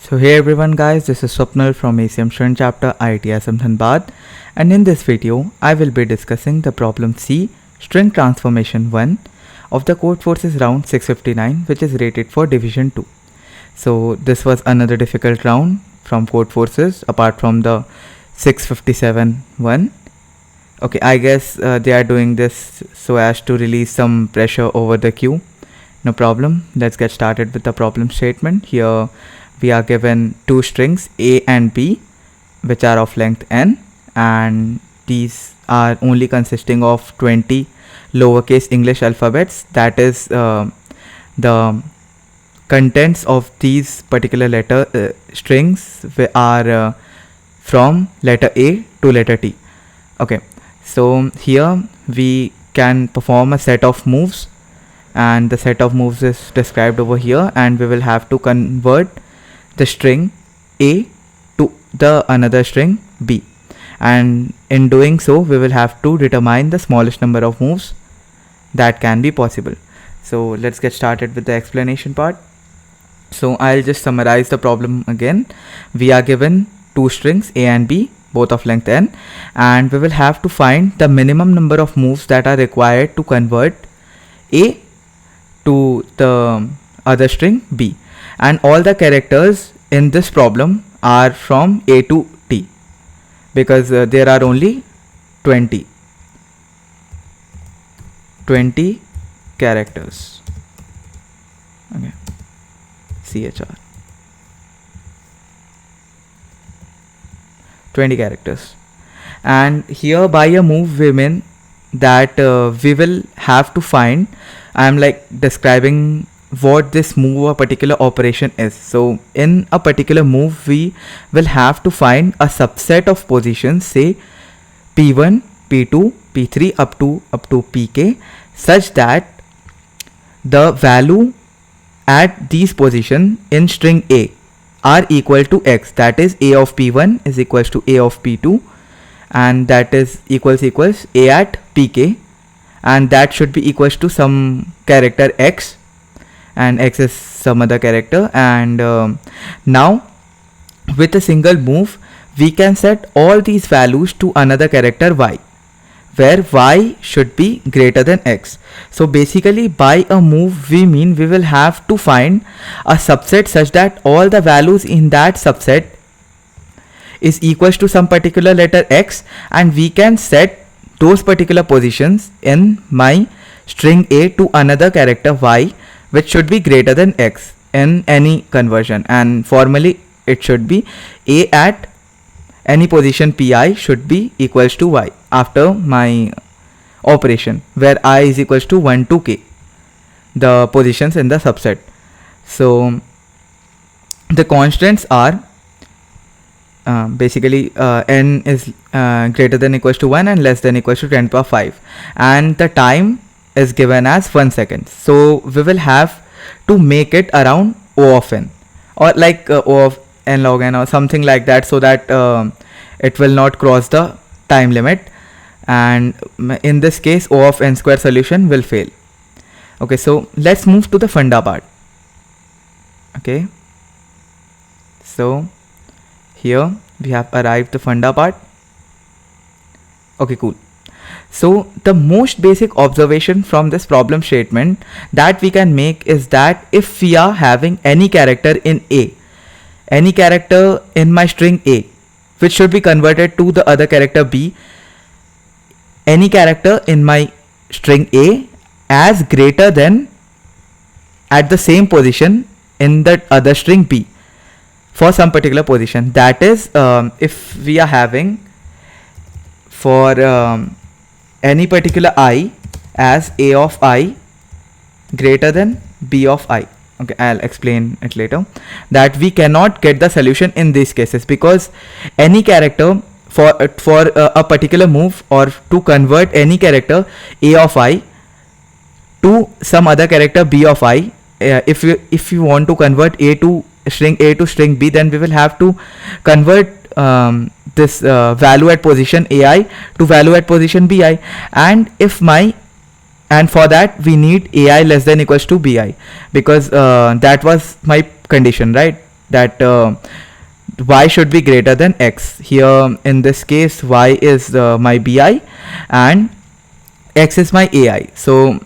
So hey everyone guys, this is Swapnil from ACM Student Chapter IITSM Dhanbad, and in this video I will be discussing the problem C string transformation 1 of the Codeforces round 659, which is rated for division 2. So this was another difficult round from Codeforces apart from the 657 one. Okay, I guess they are doing this so as to release some pressure over the queue. No problem. Let's get started with the problem statement. Here we are given two strings A and B, which are of length n, and these are only consisting of 20 lowercase English alphabets. That is the contents of these particular strings are from letter A to letter T. Okay, so here we can perform a set of moves, and the set of moves is described over here, and we will have to convert the string A to the another string B, and in doing so we will have to determine the smallest number of moves that can be possible. So let's get started with the explanation part. So I'll just summarize the problem again. We are given two strings A and B, both of length n, and we will have to find the minimum number of moves that are required to convert A to the other string B, and all the characters in this problem are from A to T, because there are only 20 characters. Okay, CHR 20 characters, and here by a move we mean that we will have to find, I am like describing what this move or particular operation is. So in a particular move we will have to find a subset of positions, say P1, P2, P3 up to Pk, such that the value at these positions in string A are equal to x, that is A of P1 is equals to A of P2, and that is equals A at Pk, and that should be equals to some character x, and x is some other character. And now with a single move we can set all these values to another character y, where y should be greater than x. So basically by a move we mean we will have to find a subset such that all the values in that subset is equals to some particular letter x, and we can set those particular positions in my string A to another character y, which should be greater than x in any conversion, and formally it should be A at any position Pi should be equals to y after my operation, where I is equals to 1 to k, the positions in the subset. So the constants are basically n is greater than equals to 1 and less than equals to 10 power 5, and the time is given as 1 second. So we will have to make it around O of n, or like O of n log n or something like that, so that it will not cross the time limit, and in this case O of n square solution will fail. Okay, so let's move to the funda part. Okay, so here we have arrived the funda part. Okay, cool. So the most basic observation from this problem statement that we can make is that if we are having any character in A, any character in my string A which should be converted to the other character B, any character in my string A as greater than at the same position in the other string B for some particular position. That is, if we are having for any particular I as A of I greater than B of I. Okay, I'll explain it later. That we cannot get the solution in these cases, because any character for a particular move, or to convert any character A of I to some other character B of I, if you want to convert A to string B, then we will have to convert this value at position AI to value at position BI, and for that we need AI less than equals to BI, because that was my condition, right? that y should be greater than x. Here in this case y is my bi and x is my ai. So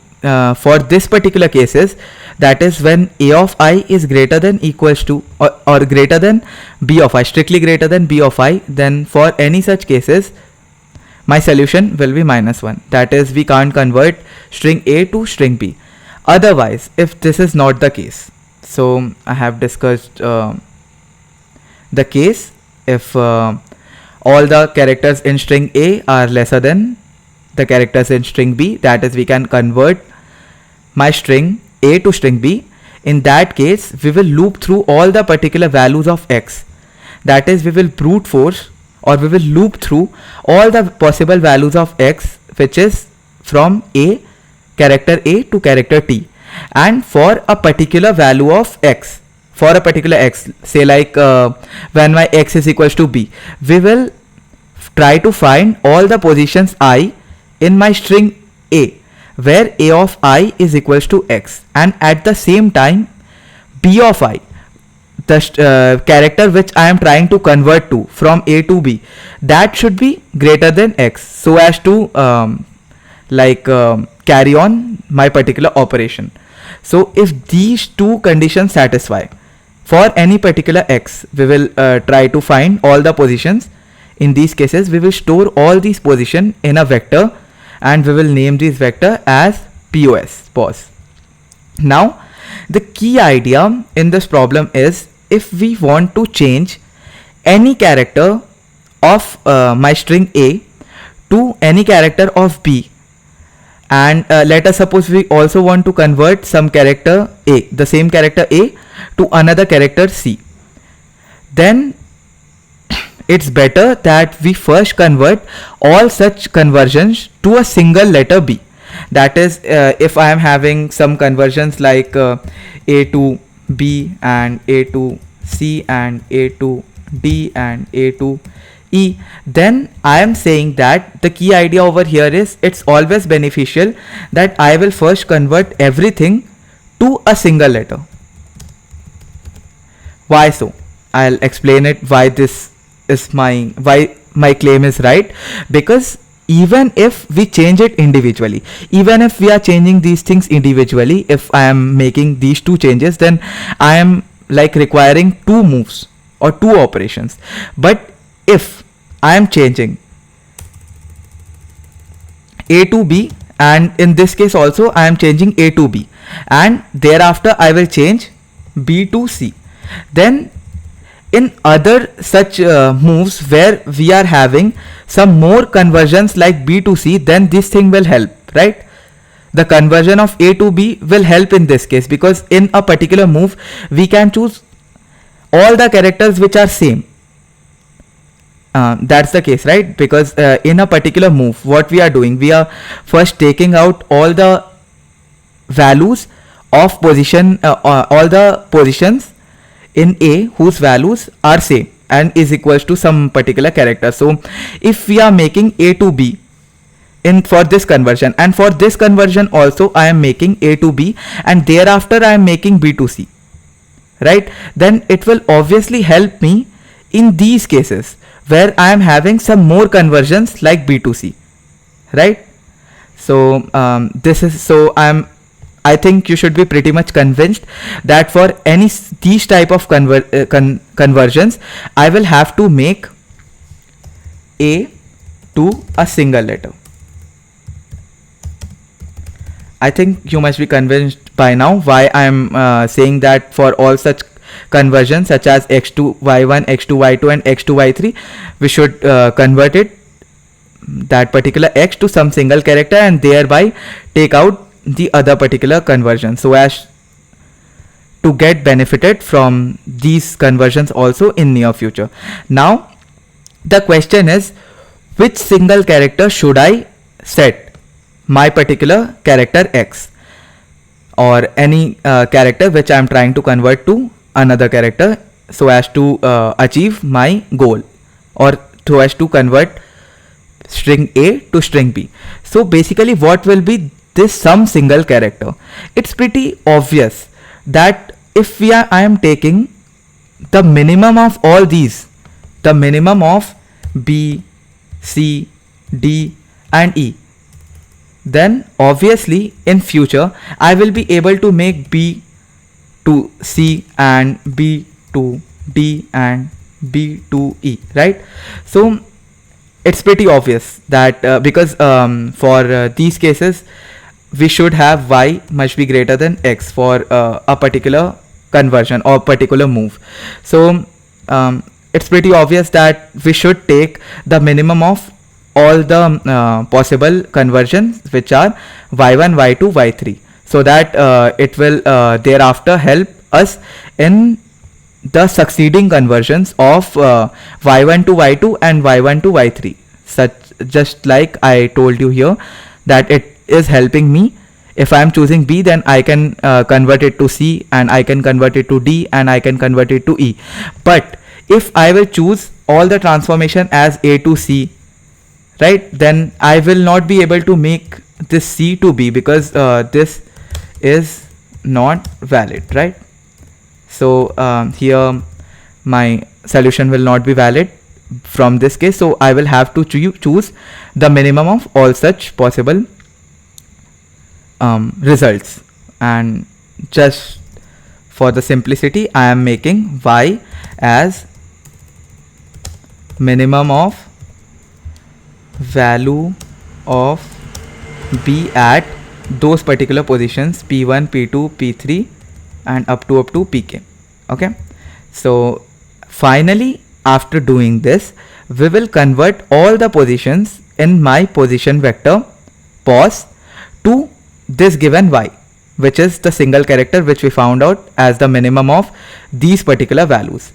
for this particular cases, that is when a of I is greater than equals to or greater than b of I, strictly greater than b of I, then for any such cases my solution will be -1. That is, we can't convert string a to string b. Otherwise, if this is not the case, so I have discussed the case if all the characters in string a are lesser than the characters in string b, that is, we can convert my string a to string b. In that case, we will loop through all the particular values of x. That is, we will brute force or we will loop through all the possible values of x, which is from a, character a to character t, and for a particular value of x, for a particular x, say like when my x is equals to b, we will try to find all the positions I in my string a where a of I is equals to x, and at the same time b of I, the character which I am trying to convert to from a to b, that should be greater than x, so as to carry on my particular operation. So if these two conditions satisfy for any particular x, we will try to find all the positions. In these cases, we will store all these positions in a vector and we will name this vector as pos. Now the key idea in this problem is, if we want to change any character of my string a to any character of b, and let us suppose we also want to convert some character a, the same character a, to another character c, then it's better that we first convert all such conversions to a single letter b. That is, if I am having some conversions like a to b and a to c and a to d and a to e, then I am saying that the key idea over here is, it's always beneficial that I will first convert everything to a single letter. Why so? I'll explain it why this is why my claim is right. Because even if we change it individually, even if we are changing these things individually, if I am making these two changes, then I am like requiring two moves or two operations. But if I am changing a to b, and in this case also I am changing a to b, and thereafter I will change b to c, then in other such moves where we are having some more conversions like b to c, then this thing will help, right? The conversion of a to b will help in this case, because in a particular move we can choose all the characters which are same. That's the case, right? Because in a particular move, what we are doing, we are first taking out all the values of position, all the positions in a whose values are same and is equals to some particular character. So if we are making a to b in for this conversion, and for this conversion also I am making a to b, and thereafter I am making b to c, right? Then it will obviously help me in these cases where I am having some more conversions like b to c, right? So this is, so I think you should be pretty much convinced that for any these type of conversions, I will have to make a to a single letter. I think you must be convinced by now why I am saying that for all such conversions such as x to y1, x to y2 and x to y3, we should convert it, that particular x, to some single character and thereby take out the other particular conversion, so as to get benefited from these conversions also in near future. Now the question is, which single character should I set my particular character x, or any character which I am trying to convert to another character, so as to achieve my goal, or so as to convert string a to string b. So basically what will be this some single character? It's pretty obvious that if I am taking the minimum of all these, the minimum of B, C, D and E, then obviously in future I will be able to make B to C and B to D and B to E, right? So it's pretty obvious that because for these cases we should have y must be greater than x for a particular conversion or particular move. So it's pretty obvious that we should take the minimum of all the possible conversions, which are y1, y2, y3, so that it will thereafter help us in the succeeding conversions of y1 to y2 and y1 to y3, such just like I told you here, that it is helping me. If I am choosing B, then I can convert it to C, and I can convert it to D, and I can convert it to E. But if I will choose all the transformation as A to C, right, then I will not be able to make this C to B, because this is not valid, right? So here my solution will not be valid from this case, so I will have to choose the minimum of all such possible results. And just for the simplicity, I am making y as minimum of value of B at those particular positions P1, P2, P3 and up to Pk. Okay, so finally after doing this, we will convert all the positions in my position vector pos to this given y, which is the single character which we found out as the minimum of these particular values,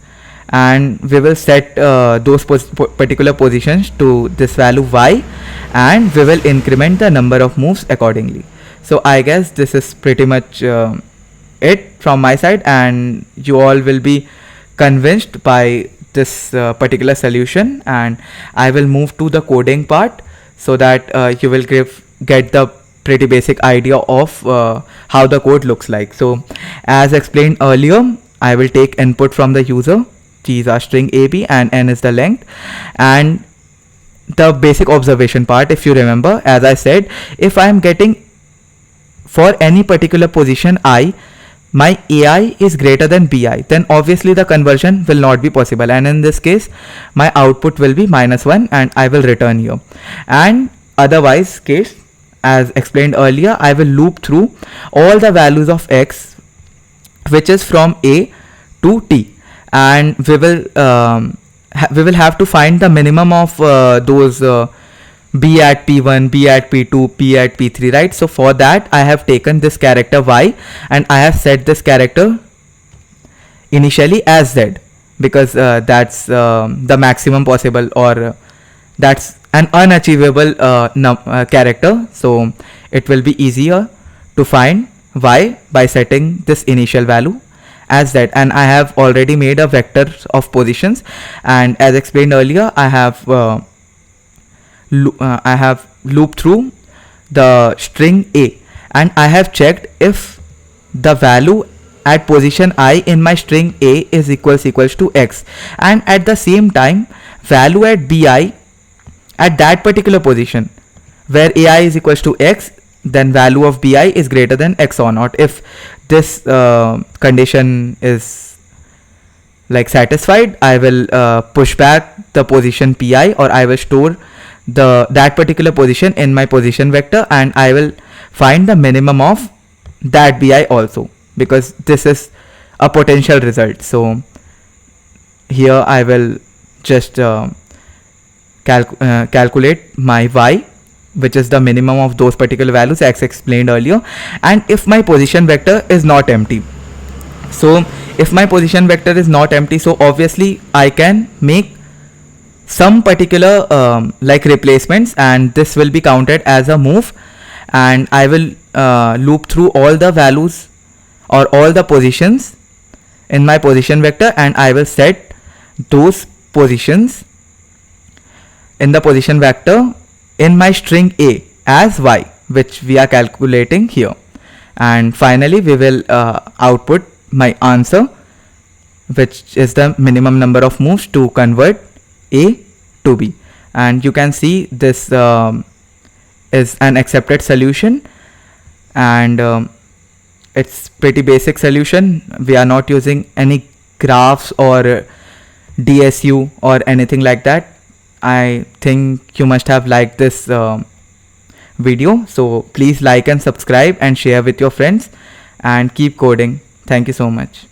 and we will set those particular positions to this value y, and we will increment the number of moves accordingly. So I guess this is pretty much it from my side, and you all will be convinced by this particular solution, and I will move to the coding part so that you will get the pretty basic idea of how the code looks like. So as explained earlier, I will take input from the user. These are string AB and n is the length. And the basic observation part, if you remember, as I said, if I am getting for any particular position I, my AI is greater than BI, then obviously the conversion will not be possible, and in this case my output will be -1 and I will return here. And otherwise case, as explained earlier, I will loop through all the values of x which is from A to T, and we will have to find the minimum of those B at P1, B at P2, P at P3, right? So for that I have taken this character y and I have set this character initially as z, because that's the maximum possible, or that's an unachievable character, so it will be easier to find y by setting this initial value as z. And I have already made a vector of positions, and as explained earlier, I have looped through the string A, and I have checked if the value at position I in my string A is equals to x, and at the same time value at BI at that particular position where AI is equals to x, then value of BI is greater than x or not. If this condition is like satisfied, I will push back the position PI, or I will store that particular position in my position vector, and I will find the minimum of that BI also, because this is a potential result. So here I will just calculate my y, which is the minimum of those particular values as explained earlier. And if my position vector is not empty, so if my position vector is not empty, so obviously I can make some particular like replacements, and this will be counted as a move, and I will loop through all the values or all the positions in my position vector, and I will set those positions in the position vector in my string A as y, which we are calculating here. And finally we will output my answer which is the minimum number of moves to convert A to B. And you can see this is an accepted solution, and it's pretty basic solution. We are not using any graphs or DSU or anything like that. I think you must have liked this video, so please like and subscribe and share with your friends, and keep coding. Thank you so much.